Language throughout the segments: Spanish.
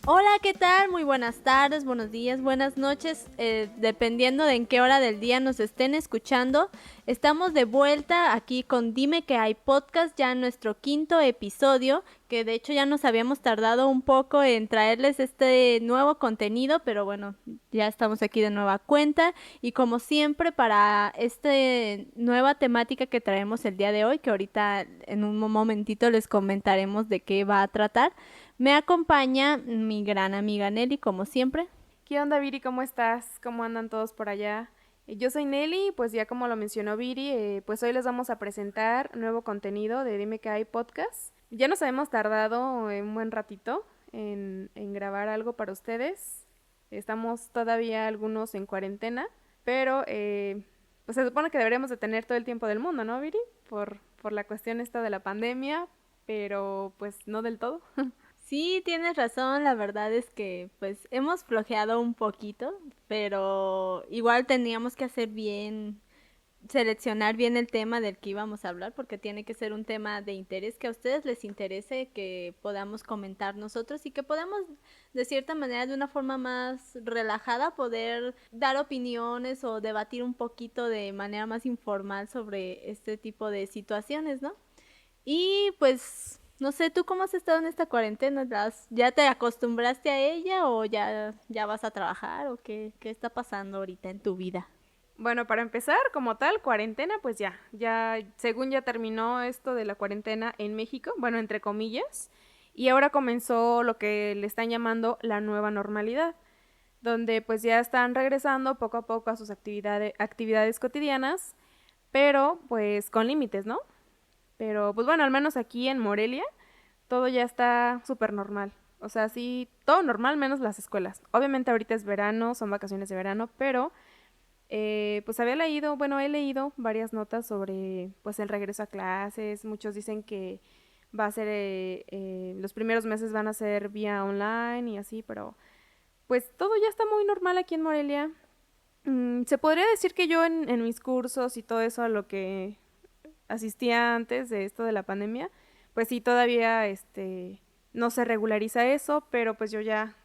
Hola, ¿qué tal? Muy buenas tardes, buenos días, buenas noches, dependiendo de en qué hora del día nos estén escuchando. Estamos de vuelta aquí con Dime que hay podcast, ya en nuestro 5º episodio, que de hecho ya nos habíamos tardado un poco en traerles este nuevo contenido, pero bueno, ya estamos aquí de nueva cuenta y como siempre para esta nueva temática que traemos el día de hoy, que ahorita en un momentito les comentaremos de qué va a tratar. Me acompaña mi gran amiga Nelly, como siempre. ¿Qué onda, Viri? ¿Cómo estás? ¿Cómo andan todos por allá? Yo soy Nelly, pues ya como lo mencionó Viri, pues hoy les vamos a presentar nuevo contenido de Dime que hay podcast. Ya nos habíamos tardado un buen ratito en grabar algo para ustedes. Estamos todavía algunos en cuarentena, pero pues se supone que deberíamos de tener todo el tiempo del mundo, ¿no, Viri? Por la cuestión esta de la pandemia, pero pues no del todo. Sí, tienes razón, la verdad es que pues hemos flojeado un poquito, pero igual teníamos que hacer bien, seleccionar bien el tema del que íbamos a hablar, porque tiene que ser un tema de interés que a ustedes les interese, que podamos comentar nosotros y que podamos de cierta manera, de una forma más relajada, poder dar opiniones o debatir un poquito de manera más informal sobre este tipo de situaciones, ¿no? Y pues, no sé, ¿tú cómo has estado en esta cuarentena? ¿Ya te acostumbraste a ella o ya vas a trabajar o qué está pasando ahorita en tu vida? Bueno, para empezar, como tal, cuarentena, pues según ya terminó esto de la cuarentena en México, bueno, entre comillas, y ahora comenzó lo que le están llamando la nueva normalidad, donde pues ya están regresando poco a poco a sus actividades cotidianas, pero pues con límites, ¿no? Pero pues bueno, al menos aquí en Morelia, todo ya está súper normal. O sea, sí, todo normal menos las escuelas. Obviamente ahorita es verano, son vacaciones de verano, pero pues he leído varias notas sobre pues el regreso a clases. Muchos dicen que va a ser, los primeros meses van a ser vía online y así, pero pues todo ya está muy normal aquí en Morelia. Se podría decir que yo en mis cursos y todo eso a lo que asistía antes de esto de la pandemia, pues sí, todavía no se regulariza eso, pero pues ya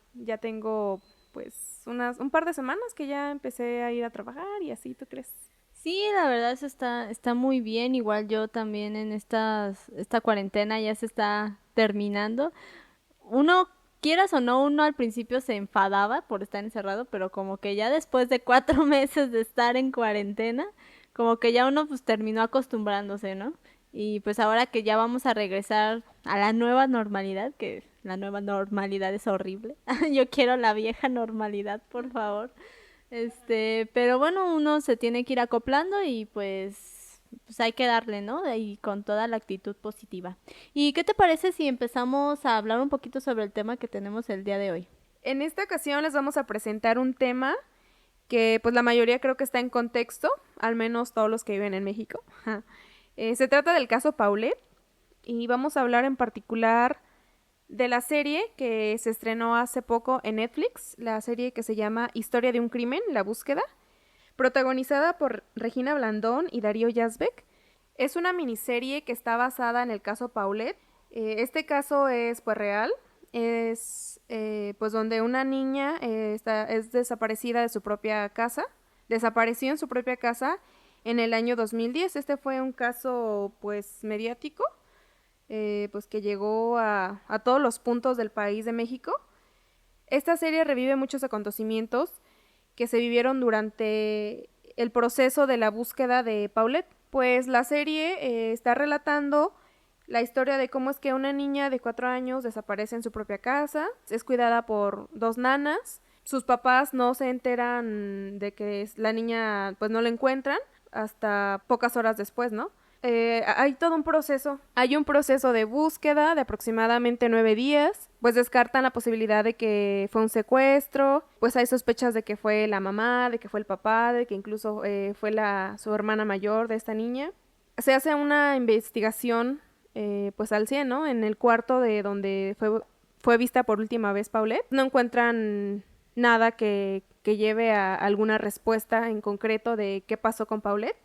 tengo pues un par de semanas que ya empecé a ir a trabajar y así, ¿tú crees? Sí, la verdad eso está muy bien. Igual yo también en esta cuarentena ya se está terminando. Uno, quieras o no, uno al principio se enfadaba por estar encerrado, pero como que ya después de 4 meses de estar en cuarentena, como que ya uno pues terminó acostumbrándose, ¿no? Y pues ahora que ya vamos a regresar a la nueva normalidad, que la nueva normalidad es horrible. Yo quiero la vieja normalidad, por favor. Pero bueno, uno se tiene que ir acoplando y pues hay que darle, ¿no? Y con toda la actitud positiva. ¿Y qué te parece si empezamos a hablar un poquito sobre el tema que tenemos el día de hoy? En esta ocasión les vamos a presentar un tema que pues la mayoría creo que está en contexto, al menos todos los que viven en México. Se trata del caso Paulette y vamos a hablar en particular de la serie que se estrenó hace poco en Netflix, la serie que se llama Historia de un crimen, La búsqueda, protagonizada por Regina Blandón y Darío Yazbek. Es una miniserie que está basada en el caso Paulette. Este caso es pues real, es pues donde una niña es desaparecida de su propia casa, desapareció en su propia casa en el año 2010. Este fue un caso pues mediático, pues que llegó a todos los puntos del país de México. Esta serie revive muchos acontecimientos que se vivieron durante el proceso de la búsqueda de Paulette. Pues la serie está relatando la historia de cómo es que una niña de 4 años desaparece en su propia casa, es cuidada por dos nanas, sus papás no se enteran de que la niña pues no la encuentran hasta pocas horas después, ¿no? Hay todo un proceso. Hay un proceso de búsqueda de aproximadamente 9 días. Pues descartan la posibilidad de que fue un secuestro. Pues hay sospechas de que fue la mamá, de que fue el papá, de que incluso fue su hermana mayor de esta niña. Se hace una investigación pues al 100, ¿no? En el cuarto de donde fue vista por última vez Paulette. No encuentran nada que lleve a alguna respuesta en concreto de qué pasó con Paulette.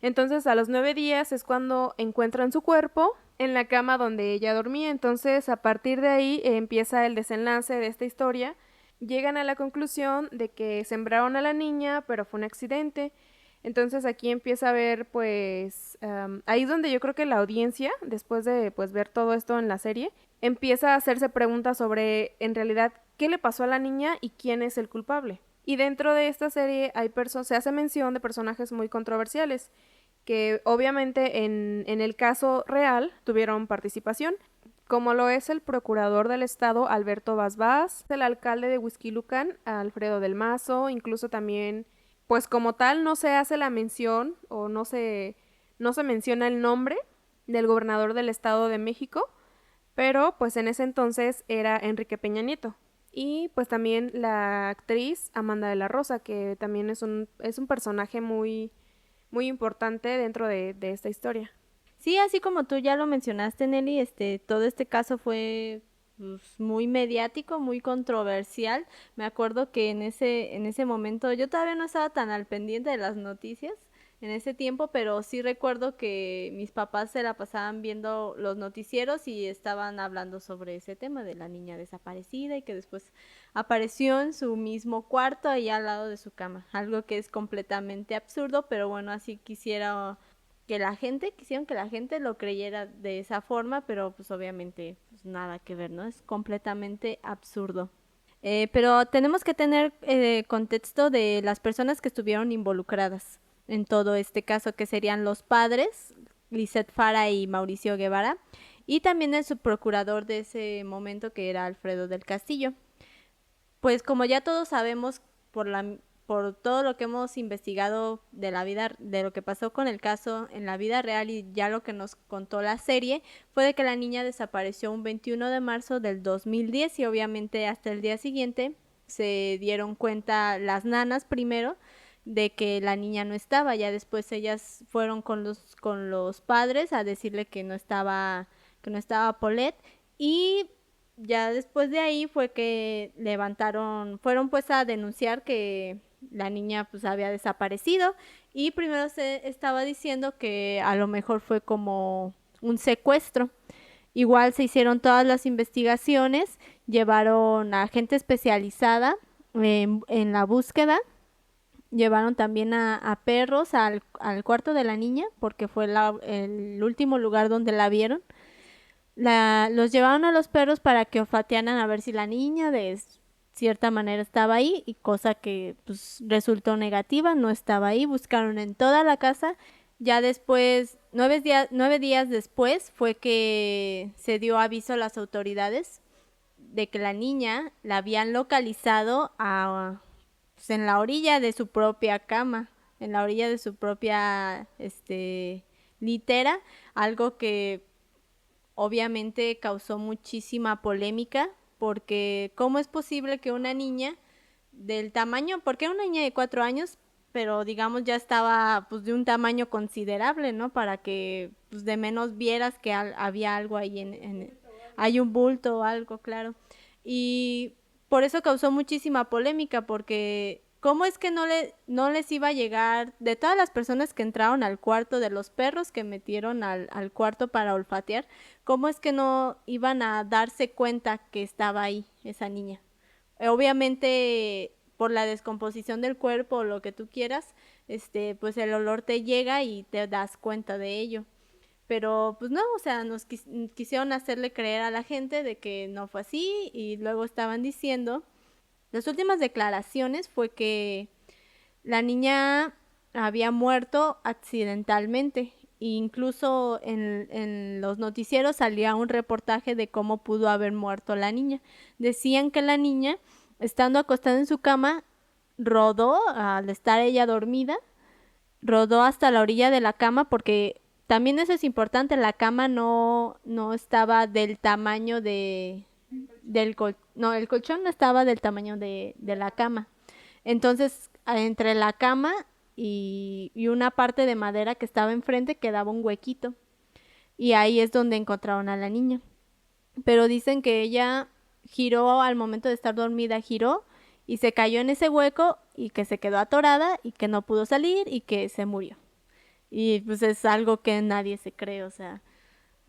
Entonces a los 9 días es cuando encuentran su cuerpo en la cama donde ella dormía. Entonces, a partir de ahí empieza el desenlace de esta historia. Llegan a la conclusión de que sembraron a la niña, pero fue un accidente. Entonces aquí empieza a ver, pues, ahí es donde yo creo que la audiencia, después de pues ver todo esto en la serie, empieza a hacerse preguntas sobre, en realidad, qué le pasó a la niña y quién es el culpable. Y dentro de esta serie se hace mención de personajes muy controversiales, que obviamente en el caso real tuvieron participación, como lo es el procurador del estado Alberto Vaz, el alcalde de Huixquilucan Alfredo del Mazo, incluso también, pues como tal no se hace la mención o no se menciona el nombre del gobernador del estado de México, pero pues en ese entonces era Enrique Peña Nieto. Y pues también la actriz Amanda de la Rosa, que también es un personaje muy, muy importante dentro de esta historia. Sí, así como tú ya lo mencionaste, Nelly, todo este caso fue pues, muy mediático, muy controversial. Me acuerdo que en ese momento yo todavía no estaba tan al pendiente de las noticias en ese tiempo, pero sí recuerdo que mis papás se la pasaban viendo los noticieros y estaban hablando sobre ese tema de la niña desaparecida y que después apareció en su mismo cuarto ahí al lado de su cama, algo que es completamente absurdo, pero bueno, así quisieron que la gente lo creyera de esa forma, pero pues obviamente pues, nada que ver, ¿no? Es completamente absurdo. Pero tenemos que tener contexto de las personas que estuvieron involucradas en todo este caso, que serían los padres, Lisette Fara y Mauricio Guevara, y también el subprocurador de ese momento, que era Alfredo del Castillo. Pues como ya todos sabemos por todo lo que hemos investigado de la vida, de lo que pasó con el caso en la vida real y ya lo que nos contó la serie, fue de que la niña desapareció un 21 de marzo del 2010 y obviamente hasta el día siguiente se dieron cuenta las nanas primero de que la niña no estaba, ya después ellas fueron con los padres a decirle que no estaba Paulette y ya después de ahí fue que fueron pues a denunciar que la niña pues había desaparecido y primero se estaba diciendo que a lo mejor fue como un secuestro. Igual se hicieron todas las investigaciones, llevaron a gente especializada en la búsqueda, llevaron también a perros al cuarto de la niña porque fue el último lugar donde la vieron. Los llevaron a los perros para que olfatearan a ver si la niña de cierta manera estaba ahí y cosa que pues resultó negativa, no estaba ahí, buscaron en toda la casa. Ya después, 9 días después fue que se dio aviso a las autoridades de que la niña la habían localizado pues, en la orilla de su propia cama, en la orilla de su propia litera, algo que obviamente causó muchísima polémica porque ¿cómo es posible que una niña del tamaño, porque era una niña de 4 años, pero digamos ya estaba pues de un tamaño considerable, ¿no? Para que pues de menos vieras que había algo ahí hay un bulto o algo, claro. Y por eso causó muchísima polémica porque ¿cómo es que no les iba a llegar de todas las personas que entraron al cuarto, de los perros que metieron al cuarto para olfatear, cómo es que no iban a darse cuenta que estaba ahí esa niña? Obviamente por la descomposición del cuerpo o lo que tú quieras, pues el olor te llega y te das cuenta de ello. Pero pues no, o sea, quisieron hacerle creer a la gente de que no fue así y luego estaban diciendo, las últimas declaraciones fue que la niña había muerto accidentalmente. Incluso en los noticieros salía un reportaje de cómo pudo haber muerto la niña. Decían que la niña, estando acostada en su cama, rodó, al estar ella dormida, rodó hasta la orilla de la cama porque también eso es importante, la cama no estaba del tamaño no, el colchón no estaba del tamaño de la cama. Entonces, entre la cama y una parte de madera que estaba enfrente quedaba un huequito. Y ahí es donde encontraron a la niña. Pero dicen que ella giró al momento de estar dormida, giró y se cayó en ese hueco y que se quedó atorada y que no pudo salir y que se murió. Y pues es algo que nadie se cree, o sea,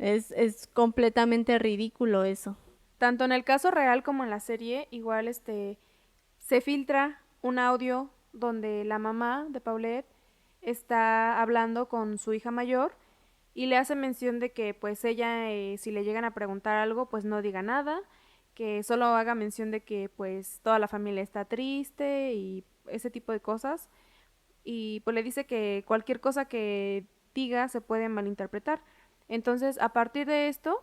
Es completamente ridículo eso. Tanto en el caso real como en la serie, igual se filtra un audio donde la mamá de Paulette está hablando con su hija mayor y le hace mención de que pues ella si le llegan a preguntar algo pues no diga nada, que solo haga mención de que pues toda la familia está triste y ese tipo de cosas, y pues le dice que cualquier cosa que diga se puede malinterpretar. Entonces a partir de esto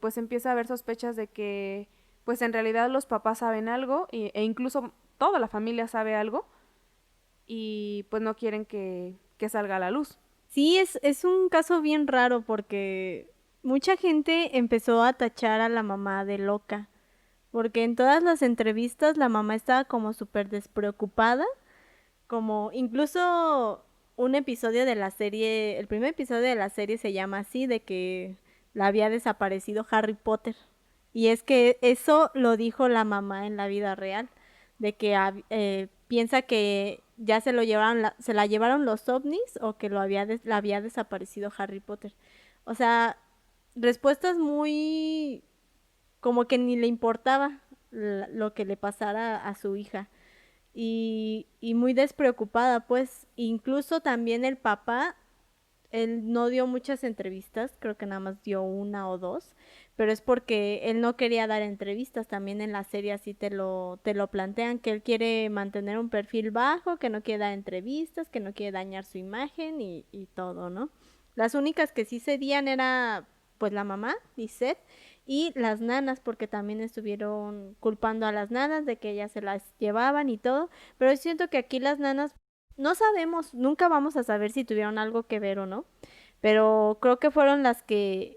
pues empieza a haber sospechas de que pues en realidad los papás saben algo e incluso toda la familia sabe algo y pues no quieren que salga a la luz. Sí, es un caso bien raro porque mucha gente empezó a tachar a la mamá de loca, porque en todas las entrevistas la mamá estaba como súper despreocupada, como incluso un episodio de la serie, el primer episodio de la serie se llama así, de que la había desaparecido Harry Potter. Y es que eso lo dijo la mamá en la vida real, de que piensa que ya se lo llevaron, se la llevaron los ovnis o que la había desaparecido Harry Potter. O sea, respuestas muy como que ni le importaba lo que le pasara a su hija y muy despreocupada, pues incluso también el papá, él no dio muchas entrevistas, creo que nada más dio una o dos, pero es porque él no quería dar entrevistas, también en la serie así te lo plantean, que él quiere mantener un perfil bajo, que no quiere dar entrevistas, que no quiere dañar su imagen y todo, ¿no? Las únicas que sí cedían era pues la mamá, Lisette, y las nanas, porque también estuvieron culpando a las nanas de que ellas se las llevaban y todo, pero siento que aquí las nanas no sabemos, nunca vamos a saber si tuvieron algo que ver o no, pero creo que fueron las que,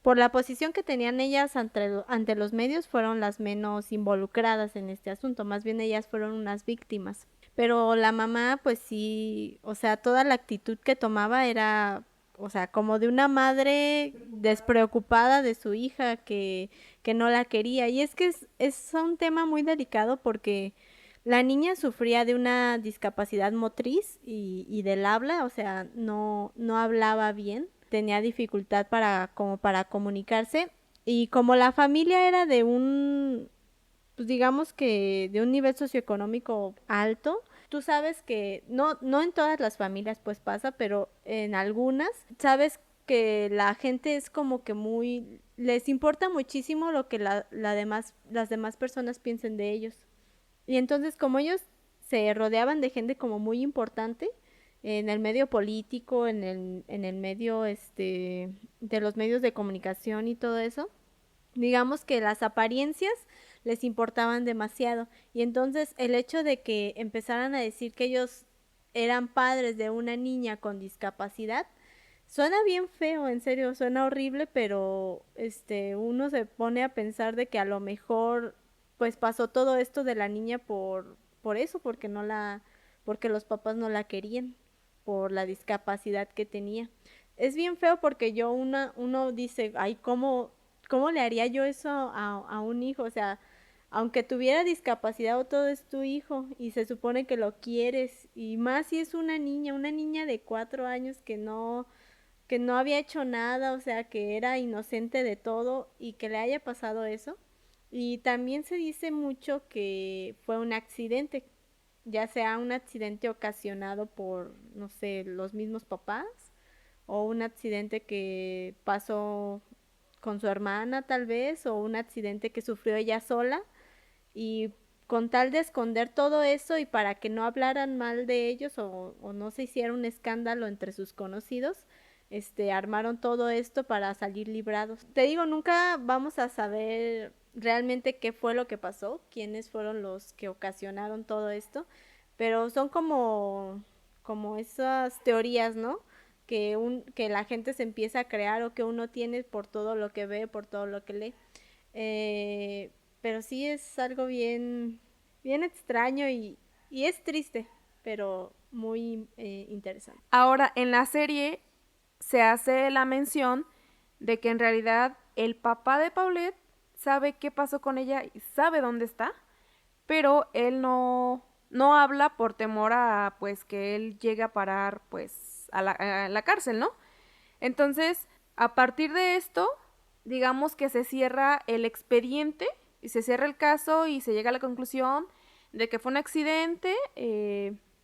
por la posición que tenían ellas ante los medios, fueron las menos involucradas en este asunto, más bien ellas fueron unas víctimas. Pero la mamá, pues sí, o sea, toda la actitud que tomaba era, o sea, como de una madre despreocupada de su hija que no la quería. Y es que es un tema muy delicado porque la niña sufría de una discapacidad motriz y del habla, o sea, no hablaba bien, tenía dificultad como para comunicarse. Y como la familia era de pues digamos que de un nivel socioeconómico alto, tú sabes que no en todas las familias pues pasa, pero en algunas, sabes que la gente es como que les importa muchísimo lo que las demás personas piensen de ellos. Y entonces como ellos se rodeaban de gente como muy importante en el medio político, en el medio de los medios de comunicación y todo eso, digamos que las apariencias les importaban demasiado. Y entonces el hecho de que empezaran a decir que ellos eran padres de una niña con discapacidad, suena bien feo, en serio, suena horrible, pero uno se pone a pensar de que a lo mejor pues pasó todo esto de la niña por eso, porque los papás no la querían, por la discapacidad que tenía. Es bien feo porque uno dice, ay, ¿cómo le haría yo eso a un hijo? O sea, aunque tuviera discapacidad o todo es tu hijo y se supone que lo quieres y más si es una niña de 4 años que no había hecho nada, o sea, que era inocente de todo y que le haya pasado eso. Y también se dice mucho que fue un accidente, ya sea un accidente ocasionado por, no sé, los mismos papás o un accidente que pasó con su hermana tal vez o un accidente que sufrió ella sola y con tal de esconder todo eso y para que no hablaran mal de ellos o no se hiciera un escándalo entre sus conocidos, armaron todo esto para salir librados. Te digo, nunca vamos a saber realmente qué fue lo que pasó, quiénes fueron los que ocasionaron todo esto, pero son como esas teorías, ¿no? Que la gente se empieza a crear o que uno tiene por todo lo que ve, por todo lo que lee. Eh, pero sí es algo bien extraño y es triste, pero muy interesante. Ahora, en la serie se hace la mención de que en realidad el papá de Paulette sabe qué pasó con ella y sabe dónde está, pero él no habla por temor a pues que él llegue a parar pues a la cárcel, ¿no? Entonces, A partir de esto, digamos que se cierra el expediente y se cierra el caso y se llega a la conclusión de que fue un accidente,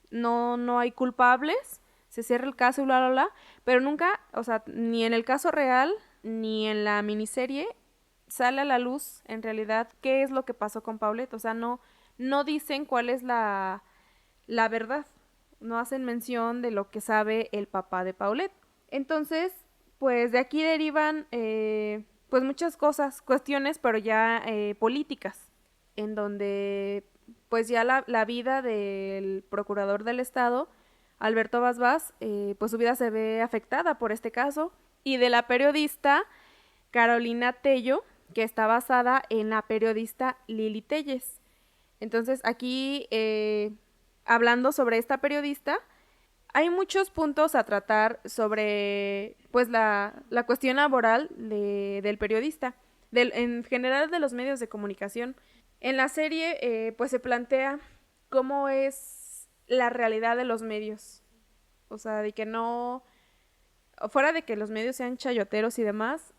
no hay culpables, se cierra el caso y bla, bla, bla, pero nunca, o sea, ni en el caso real ni en la miniserie sale a la luz en realidad qué es lo que pasó con Paulette, o sea, no dicen cuál es la verdad, no hacen mención de lo que sabe el papá de Paulette. Entonces, pues de aquí derivan pues muchas cosas, cuestiones, pero ya políticas, en donde pues ya la vida del procurador del estado, Alberto Basbás, pues su vida se ve afectada por este caso, y de la periodista Carolina Tello, que está basada en la periodista Lili Telles. Entonces aquí, hablando sobre esta periodista, hay muchos puntos a tratar sobre pues la cuestión laboral del periodista, en general de los medios de comunicación. En la serie pues se plantea cómo es la realidad de los medios. O sea, de que no, fuera de que los medios sean chayoteros y demás,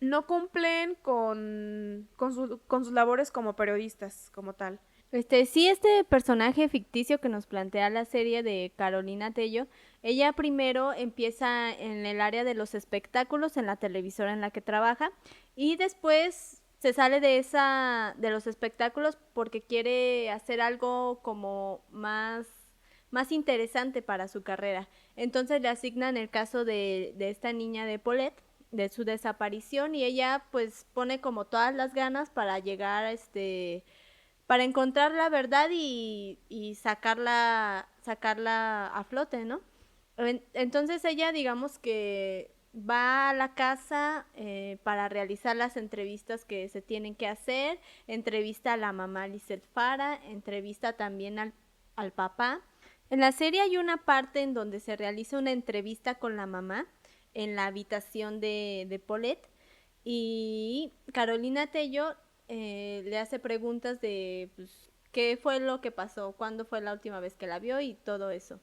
no cumplen con sus labores como periodistas, como tal. Sí, este personaje ficticio que nos plantea la serie de Carolina Tello, ella primero empieza en el área de los espectáculos en la televisora en la que trabaja y después se sale de los espectáculos porque quiere hacer algo como más interesante para su carrera. Entonces le asignan el caso de esta niña de Paulette, de su desaparición, y ella pues pone como todas las ganas para llegar para encontrar la verdad y sacarla a flote, ¿no? Entonces ella, digamos que va a la casa para realizar las entrevistas que se tienen que hacer, entrevista a la mamá Lizeth Farah, entrevista también al papá. En la serie hay una parte en donde se realiza una entrevista con la mamá en la habitación de Paulette, y Carolina Tello le hace preguntas de pues, qué fue lo que pasó, cuándo fue la última vez que la vio y todo eso.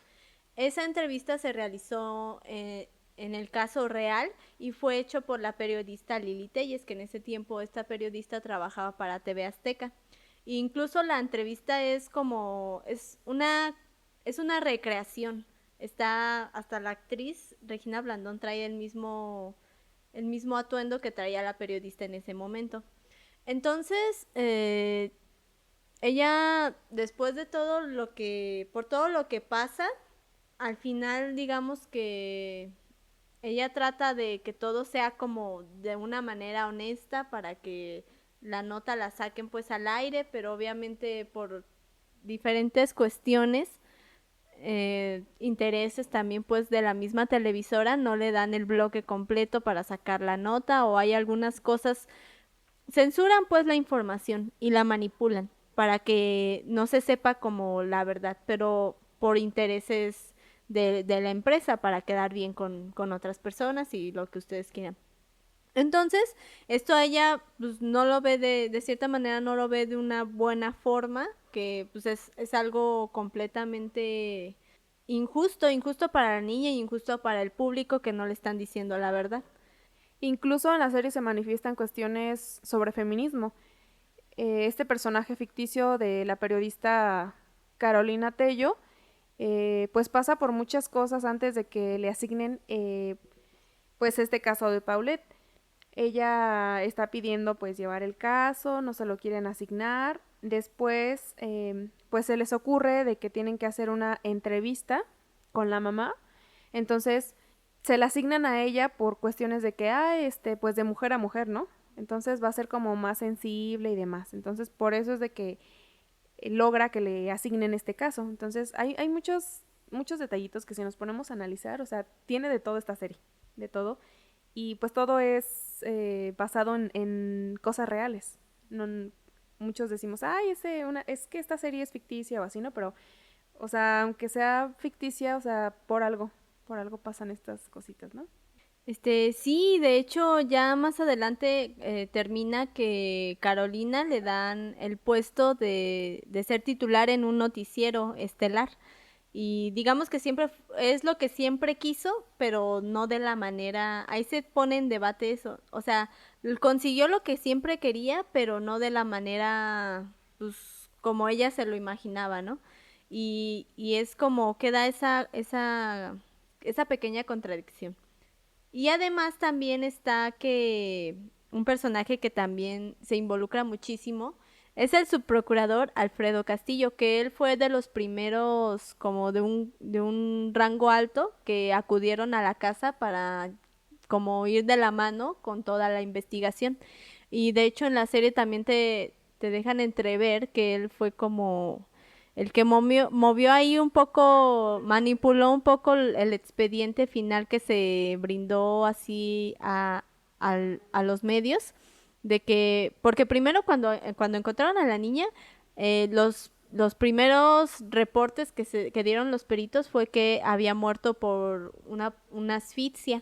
Esa entrevista se realizó en el caso real y fue hecho por la periodista Lili Telles, que en ese tiempo esta periodista trabajaba para TV Azteca. E incluso la entrevista es una recreación. Está hasta la actriz Regina Blandón trae el mismo atuendo que traía la periodista en ese momento. Entonces, ella, después de por todo lo que pasa, al final digamos que ella trata de que todo sea como de una manera honesta para que la nota la saquen pues al aire, pero obviamente por diferentes cuestiones, intereses también pues de la misma televisora no le dan el bloque completo para sacar la nota, o hay algunas cosas, censuran pues la información y la manipulan para que no se sepa como la verdad, pero por intereses de la empresa, para quedar bien con otras personas y lo que ustedes quieran. Entonces, esto a ella pues, no lo ve de cierta manera, no lo ve de una buena forma, que pues es algo completamente injusto para la niña y injusto para el público que no le están diciendo la verdad. Incluso en la serie se manifiestan cuestiones sobre feminismo. Este personaje ficticio de la periodista Carolina Tello, pues pasa por muchas cosas antes de que le asignen pues este caso de Paulette. Ella está pidiendo pues llevar el caso, no se lo quieren asignar. Después pues se les ocurre de que tienen que hacer una entrevista con la mamá. Entonces se la asignan a ella por cuestiones de que, pues de mujer a mujer, ¿no? Entonces va a ser como más sensible y demás. Entonces por eso es de que logra que le asignen este caso. Entonces hay muchos detallitos que si nos ponemos a analizar, o sea, tiene de todo esta serie, de todo. Y pues todo es basado en cosas reales. No, muchos decimos, es que esta serie es ficticia o así, ¿no? Pero, o sea, aunque sea ficticia, o sea, por algo pasan estas cositas, ¿no? Sí, de hecho ya más adelante termina que Carolina le dan el puesto de ser titular en un noticiero estelar. y digamos que siempre es lo que siempre quiso, pero no de la manera, ahí se pone en debate eso, o sea, consiguió lo que siempre quería, pero no de la manera, pues, como ella se lo imaginaba, ¿no? Y es como queda esa pequeña contradicción. Y además también está que un personaje que también se involucra muchísimo es el subprocurador Alfredo Castillo, que él fue de los primeros como de un rango alto que acudieron a la casa para como ir de la mano con toda la investigación. Y de hecho en la serie también te dejan entrever que él fue como el que movió ahí un poco, manipuló un poco el expediente final que se brindó así a los medios, de que, porque primero cuando encontraron a la niña, los primeros reportes que dieron los peritos fue que había muerto por una asfixia,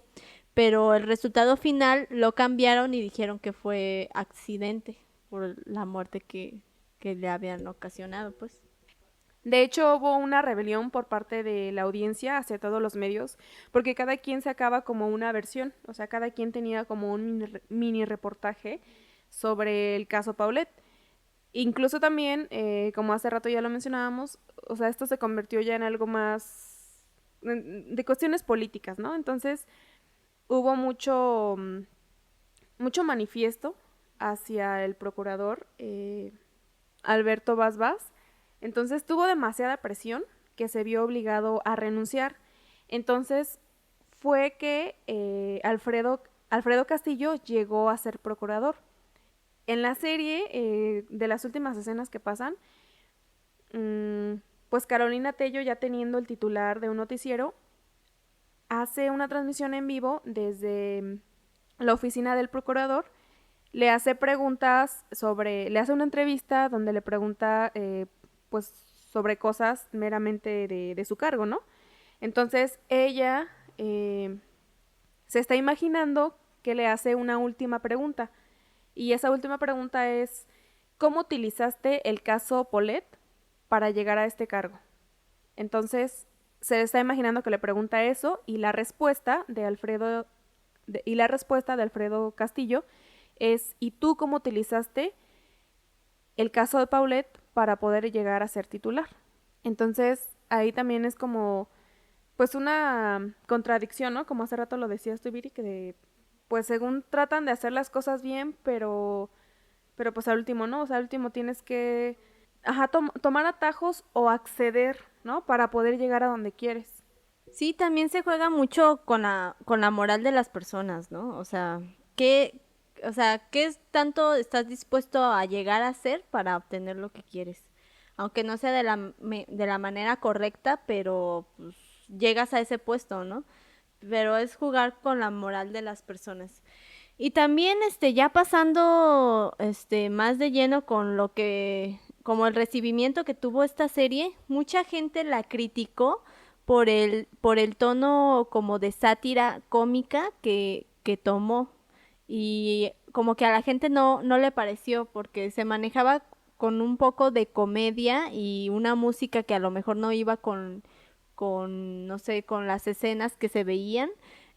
pero el resultado final lo cambiaron y dijeron que fue accidente por la muerte que le habían ocasionado, pues. De hecho, hubo una rebelión por parte de la audiencia hacia todos los medios, porque cada quien sacaba como una versión, o sea, cada quien tenía como un mini reportaje sobre el caso Paulette. Incluso también, como hace rato ya lo mencionábamos, o sea, esto se convirtió ya en algo más de cuestiones políticas, ¿no? Entonces, hubo mucho manifiesto hacia el procurador Alberto Vaz Vaz. Entonces tuvo demasiada presión que se vio obligado a renunciar. Entonces fue que Alfredo Castillo llegó a ser procurador. En la serie, de las últimas escenas que pasan, pues Carolina Tello, ya teniendo el titular de un noticiero, hace una transmisión en vivo desde la oficina del procurador, le hace preguntas le hace una entrevista donde le pregunta pues sobre cosas meramente de su cargo, ¿no? Entonces ella se está imaginando que le hace una última pregunta, y esa última pregunta es: ¿cómo utilizaste el caso Paulette para llegar a este cargo? Entonces se está imaginando que le pregunta eso, y la respuesta de Alfredo Castillo es: ¿y tú cómo utilizaste el caso de Paulette para poder llegar a ser titular? Entonces ahí también es como pues una contradicción, ¿no? Como hace rato lo decías tú, Viri, que pues según tratan de hacer las cosas bien, pero pues al último, ¿no? O sea, al último tienes que tomar atajos o acceder, ¿no? Para poder llegar a donde quieres. Sí, también se juega mucho con la moral de las personas, ¿no? ¿qué tanto estás dispuesto a llegar a hacer para obtener lo que quieres? Aunque no sea de la manera correcta, pero pues, llegas a ese puesto, ¿no? Pero es jugar con la moral de las personas. Y también, ya pasando, más de lleno con como el recibimiento que tuvo esta serie, mucha gente la criticó por el tono como de sátira cómica que tomó. Y como que a la gente no le pareció porque se manejaba con un poco de comedia y una música que a lo mejor no iba no sé, con las escenas que se veían.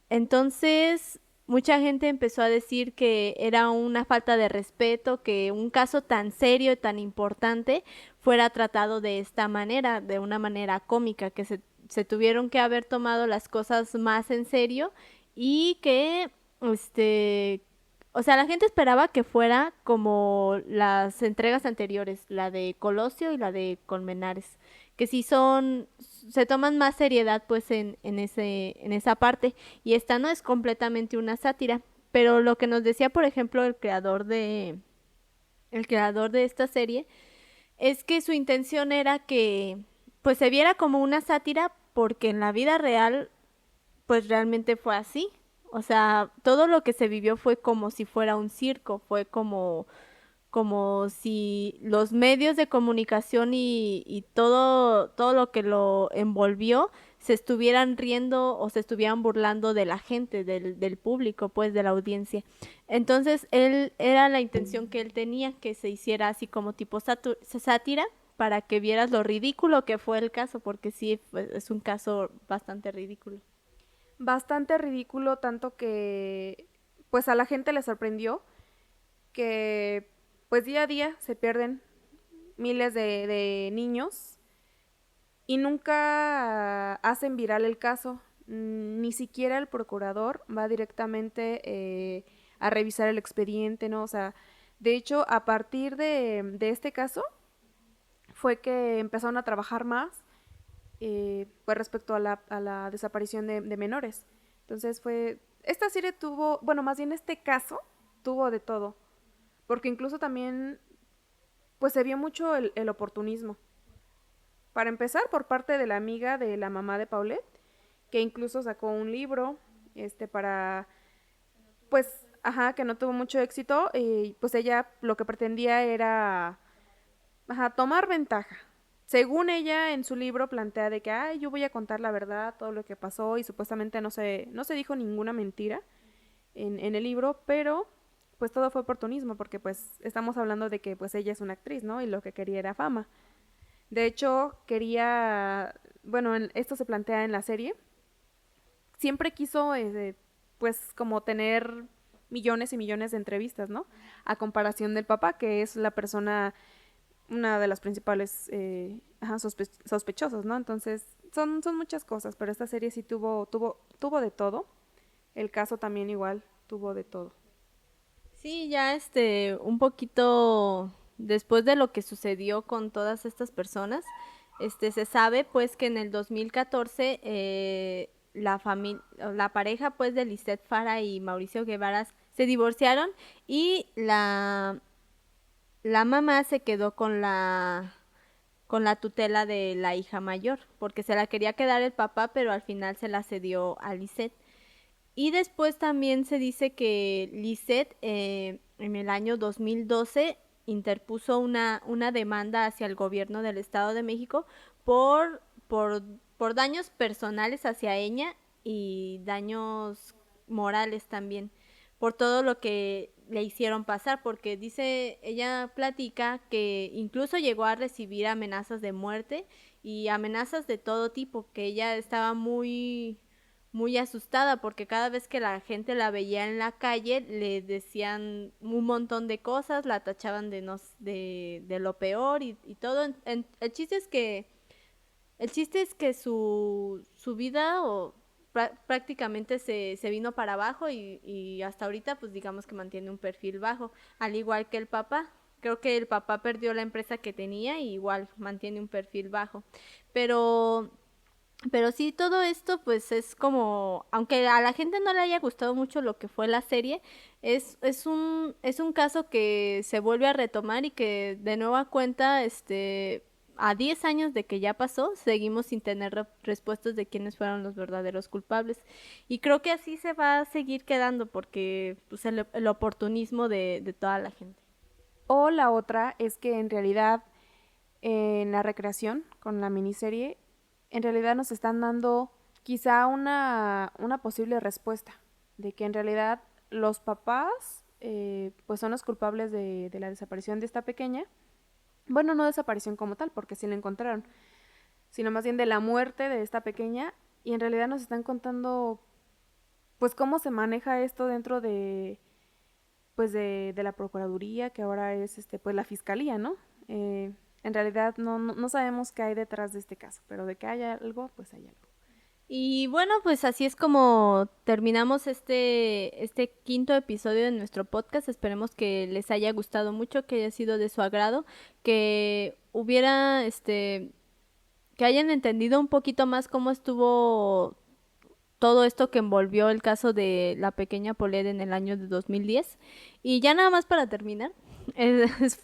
Entonces, mucha gente empezó a decir que era una falta de respeto que un caso tan serio y tan importante fuera tratado de esta manera, de una manera cómica, que se tuvieron que haber tomado las cosas más en serio y que, o sea, la gente esperaba que fuera como las entregas anteriores, la de Colosio y la de Colmenares, que sí se toman más seriedad pues en esa parte, y esta no es completamente una sátira, pero lo que nos decía por ejemplo el creador de esta serie es que su intención era que pues se viera como una sátira porque en la vida real pues realmente fue así. O sea, todo lo que se vivió fue como si fuera un circo, fue como si los medios de comunicación y todo lo que lo envolvió se estuvieran riendo o se estuvieran burlando de la gente, del público, pues de la audiencia. Entonces, él era la intención que él tenía, que se hiciera así como tipo sátira, para que vieras lo ridículo que fue el caso, porque sí, pues, es un caso bastante ridículo. Bastante ridículo, tanto que pues a la gente le sorprendió que pues día a día se pierden miles de niños y nunca hacen viral el caso. Ni siquiera el procurador va directamente a revisar el expediente, ¿no? O sea, de hecho, a partir de este caso fue que empezaron a trabajar más pues respecto a la desaparición de menores. Entonces esta serie tuvo, bueno, más bien este caso tuvo de todo, porque incluso también pues se vio mucho el oportunismo. Para empezar, por parte de la amiga de la mamá de Paulette, que incluso sacó un libro, para, pues, ajá, que no tuvo mucho éxito, y pues ella lo que pretendía era, ajá, tomar ventaja. Según ella en su libro plantea de que, ay, yo voy a contar la verdad, todo lo que pasó, y supuestamente no se dijo ninguna mentira en el libro, pero pues todo fue oportunismo, porque pues estamos hablando de que pues ella es una actriz, ¿no? Y lo que quería era fama. De hecho, quería, bueno, esto se plantea en la serie, siempre quiso, pues, como tener millones y millones de entrevistas, ¿no? A comparación del papá, que es la persona, una de las principales sospechosos, ¿no? Entonces, son muchas cosas, pero esta serie sí tuvo de todo. El caso también igual tuvo de todo. Sí, ya un poquito después de lo que sucedió con todas estas personas, se sabe pues que en el 2014 la pareja pues de Lisette Fara y Mauricio Guevara se divorciaron y la mamá se quedó con la tutela de la hija mayor, porque se la quería quedar el papá, pero al final se la cedió a Lisette. Y después también se dice que Lisette en el año 2012 interpuso una demanda hacia el gobierno del Estado de México por, por, por daños personales hacia ella y daños morales también, por todo lo que le hicieron pasar, porque dice, ella platica que incluso llegó a recibir amenazas de muerte y amenazas de todo tipo, que ella estaba muy asustada porque cada vez que la gente la veía en la calle le decían un montón de cosas, la tachaban de lo peor y todo. El chiste es que su vida prácticamente se vino para abajo y hasta ahorita pues digamos que mantiene un perfil bajo, al igual que el papá. Creo que el papá perdió la empresa que tenía y igual mantiene un perfil bajo. Pero pero sí, todo esto pues es como, aunque a la gente no le haya gustado mucho lo que fue la serie, es un caso que se vuelve a retomar y que de nueva cuenta, a 10 años de que ya pasó, seguimos sin tener respuestas de quiénes fueron los verdaderos culpables. Y creo que así se va a seguir quedando porque pues, el oportunismo de toda la gente. O la otra es que en realidad en la recreación con la miniserie, en realidad nos están dando quizá una posible respuesta de que en realidad los papás pues son los culpables de la desaparición de esta pequeña. Bueno, no desaparición como tal, porque sí la encontraron, sino más bien de la muerte de esta pequeña y en realidad nos están contando pues cómo se maneja esto dentro de pues de la Procuraduría, que ahora es pues la Fiscalía, ¿no? En realidad no sabemos qué hay detrás de este caso, pero de que haya algo, pues hay algo. Y bueno, pues así es como terminamos este quinto episodio de nuestro podcast. Esperemos que les haya gustado mucho, que haya sido de su agrado, que hubiera, que hayan entendido un poquito más cómo estuvo todo esto que envolvió el caso de la pequeña Paulette en el año de 2010. Y ya nada más para terminar,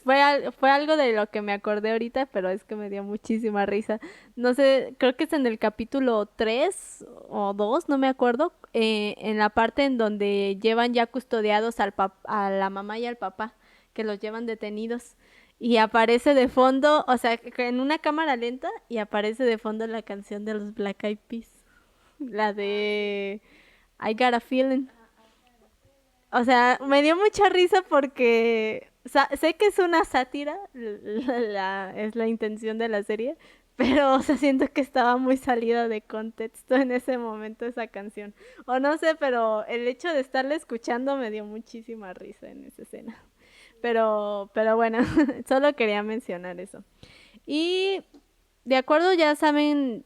fue algo de lo que me acordé ahorita, pero es que me dio muchísima risa. No sé, creo que es en el capítulo 3 o 2 no me acuerdo, en la parte en donde llevan ya custodiados a la mamá y al papá, que los llevan detenidos. Y aparece de fondo, o sea, en una cámara lenta, y aparece de fondo la canción de los Black Eyed Peas. La de I Got a Feeling. O sea, me dio mucha risa porque sé que es una sátira, es la intención de la serie, pero, o sea, siento que estaba muy salida de contexto en ese momento esa canción. O no sé, pero el hecho de estarla escuchando me dio muchísima risa en esa escena. Pero bueno, solo quería mencionar eso. Y de acuerdo, ya saben,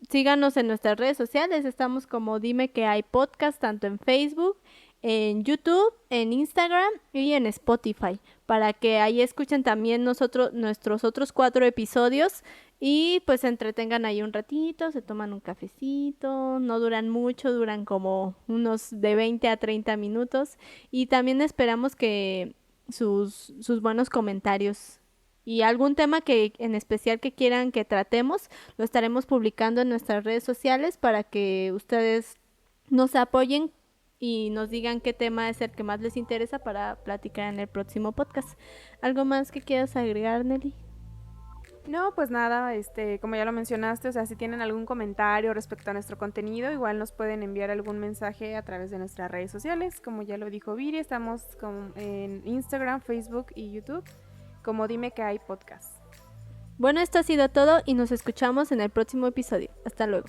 síganos en nuestras redes sociales. Estamos como Dime que hay podcast, tanto en Facebook, en YouTube, en Instagram y en Spotify, para que ahí escuchen también nuestros otros 4 episodios y pues se entretengan ahí un ratito, se toman un cafecito, no duran mucho, duran como unos de 20 a 30 minutos y también esperamos que sus buenos comentarios y algún tema que en especial que quieran que tratemos, lo estaremos publicando en nuestras redes sociales para que ustedes nos apoyen y nos digan qué tema es el que más les interesa para platicar en el próximo podcast. ¿Algo más que quieras agregar, Nelly? No, pues nada, como ya lo mencionaste, o sea, si tienen algún comentario respecto a nuestro contenido, igual nos pueden enviar algún mensaje a través de nuestras redes sociales. Como ya lo dijo Viri, estamos en Instagram, Facebook y YouTube, como Dime que hay podcast. Bueno, esto ha sido todo y nos escuchamos en el próximo episodio. Hasta luego.